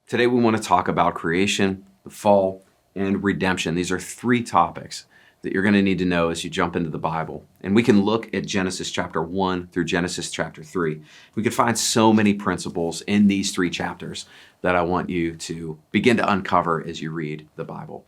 Today we want to talk about creation, the fall, and redemption. These are three topics that you're going to need to know as you jump into the Bible. And we can look at Genesis chapter 1 through Genesis chapter 3. We can find so many principles in these three chapters that I want you to begin to uncover as you read the Bible.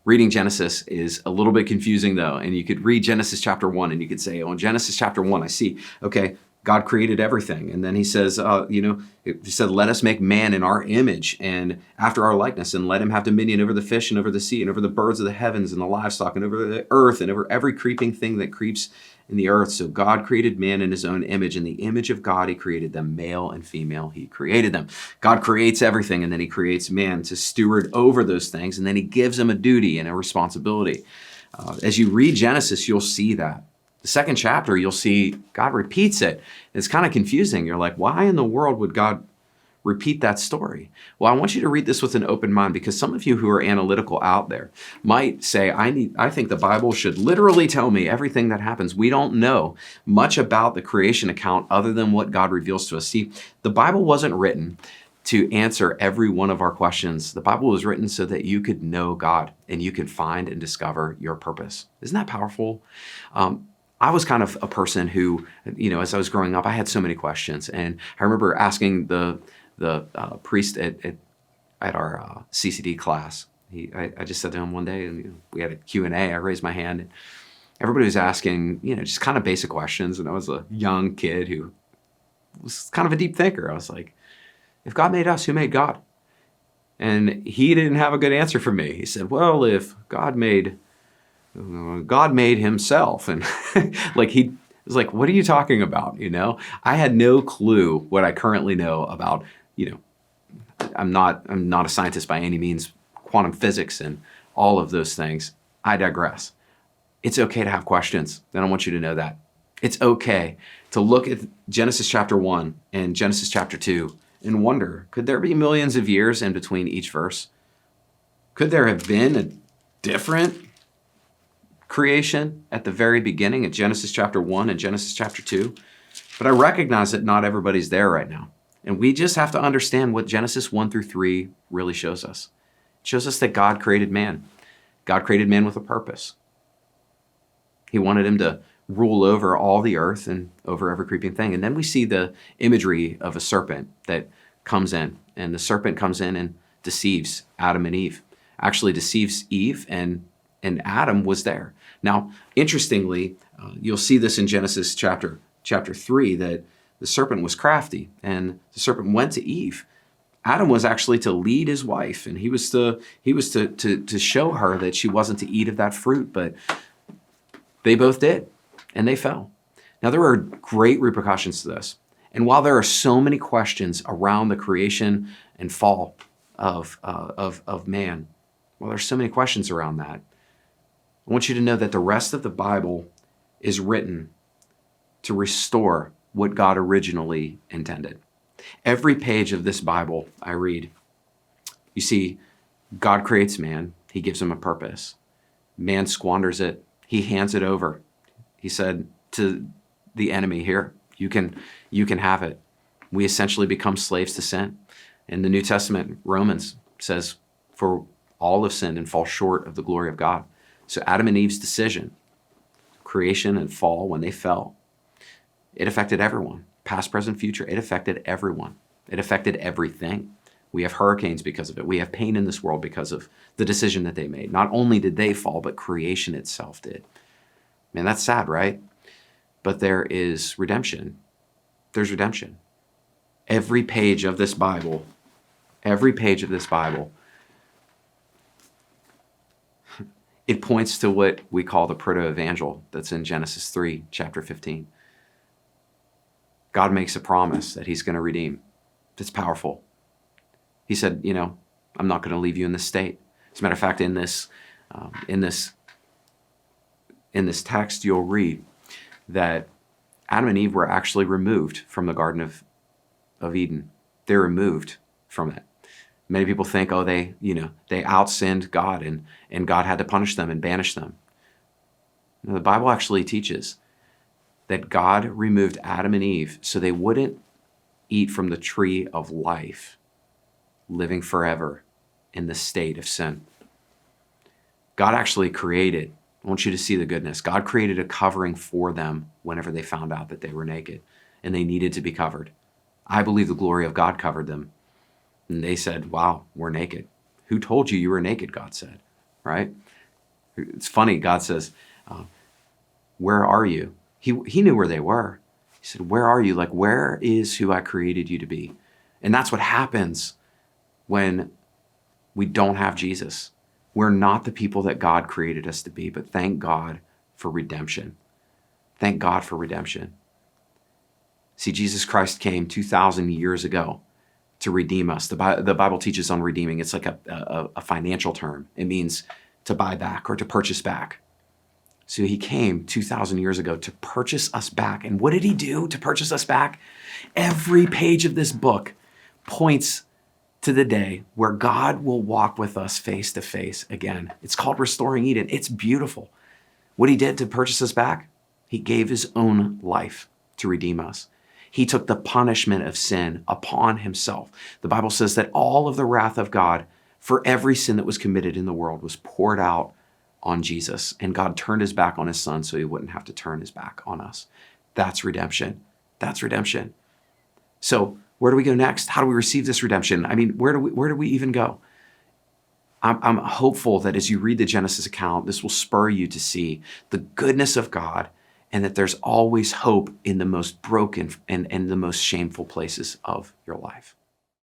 Reading Genesis is a little bit confusing though, and you could read Genesis chapter 1 and you could say, oh, in Genesis chapter 1, I see, okay, God created everything. And then he says, he said, let us make man in our image and after our likeness, and let him have dominion over the fish and over the sea and over the birds of the heavens and the livestock and over the earth and over every creeping thing that creeps in the earth. So God created man in his own image. In the image of God, he created them, male and female, he created them. God creates everything, and then he creates man to steward over those things, and then he gives him a duty and a responsibility. As you read Genesis, you'll see that. The second chapter, you'll see God repeats it. It's kind of confusing. You're like, why in the world would God repeat that story? Well, I want you to read this with an open mind, because some of you who are analytical out there might say, I think the Bible should literally tell me everything that happens. We don't know much about the creation account other than what God reveals to us. See, the Bible wasn't written to answer every one of our questions. The Bible was written so that you could know God and you could find and discover your purpose. Isn't that powerful? I was kind of a person who, as I was growing up, I had so many questions. And I remember asking the priest at our CCD class. I just said to him one day, and we had a Q&A. I raised my hand, and everybody was asking, just kind of basic questions. And I was a young kid who was kind of a deep thinker. I was like, if God made us, who made God? And he didn't have a good answer for me. He said, well, if God made himself. And he was like, what are you talking about? I had no clue what I currently know about, I'm not a scientist by any means, quantum physics and all of those things. I digress. It's okay to have questions. And I want you to know that. It's okay to look at Genesis chapter 1 and Genesis chapter 2 and wonder, could there be millions of years in between each verse? Could there have been a different creation at the very beginning at Genesis chapter 1 and Genesis chapter 2? But I recognize that not everybody's there right now. And we just have to understand what Genesis 1 through 3 really shows us. It shows us that God created man. God created man with a purpose. He wanted him to rule over all the earth and over every creeping thing. And then we see the imagery of a serpent that comes in. And the serpent comes in and deceives Adam and Eve. Actually deceives Eve, and Adam was there. Now, interestingly, you'll see this in Genesis chapter 3, that the serpent was crafty, and the serpent went to Eve. Adam was actually to lead his wife, and he was to show her that she wasn't to eat of that fruit, but they both did, and they fell. Now, there are great repercussions to this. And while there are so many questions around the creation and fall of man, well, there's so many questions around that, I want you to know that the rest of the Bible is written to restore what God originally intended. Every page of this Bible I read, you see, God creates man. He gives him a purpose. Man squanders it. He hands it over. He said to the enemy, here, you can have it. We essentially become slaves to sin. In the New Testament, Romans says, for all have sinned and fall short of the glory of God. So Adam and Eve's decision, creation and fall, when they fell, it affected everyone, past, present, future. It affected everyone. It affected everything. We have hurricanes because of it. We have pain in this world because of the decision that they made. Not only did they fall, but creation itself did. Man, that's sad, right? But there is redemption. There's redemption. Every page of this Bible, it points to what we call the proto-evangel that's in Genesis 3, chapter 15. God makes a promise that he's going to redeem. It's powerful. He said, I'm not going to leave you in this state. As a matter of fact, in this text, you'll read that Adam and Eve were actually removed from the Garden of Eden. They're removed from it. Many people think, they out-sinned God and God had to punish them and banish them. No, the Bible actually teaches that God removed Adam and Eve so they wouldn't eat from the tree of life. living forever in the state of sin. God actually created, I want you to see the goodness. God created a covering for them whenever they found out that they were naked and they needed to be covered. I believe the glory of God covered them. And they said, wow, we're naked. Who told you you were naked? God said, right? It's funny. God says, where are you? He knew where they were. He said, where are you? Like, where is who I created you to be? And that's what happens when we don't have Jesus. We're not the people that God created us to be, but thank God for redemption. Thank God for redemption. See, Jesus Christ came 2,000 years ago to redeem us. The Bible teaches on redeeming. It's like a financial term. It means to buy back or to purchase back. So he came 2,000 years ago to purchase us back. And what did he do to purchase us back? Every page of this book points to the day where God will walk with us face to face again. It's called Restoring Eden. It's beautiful. What he did to purchase us back, he gave his own life to redeem us. He took the punishment of sin upon himself. The Bible says that all of the wrath of God for every sin that was committed in the world was poured out on Jesus. And God turned his back on his son so he wouldn't have to turn his back on us. That's redemption. That's redemption. So where do we go next? How do we receive this redemption? I mean, where do we even go? I'm hopeful that as you read the Genesis account, this will spur you to see the goodness of God and that there's always hope in the most broken and the most shameful places of your life.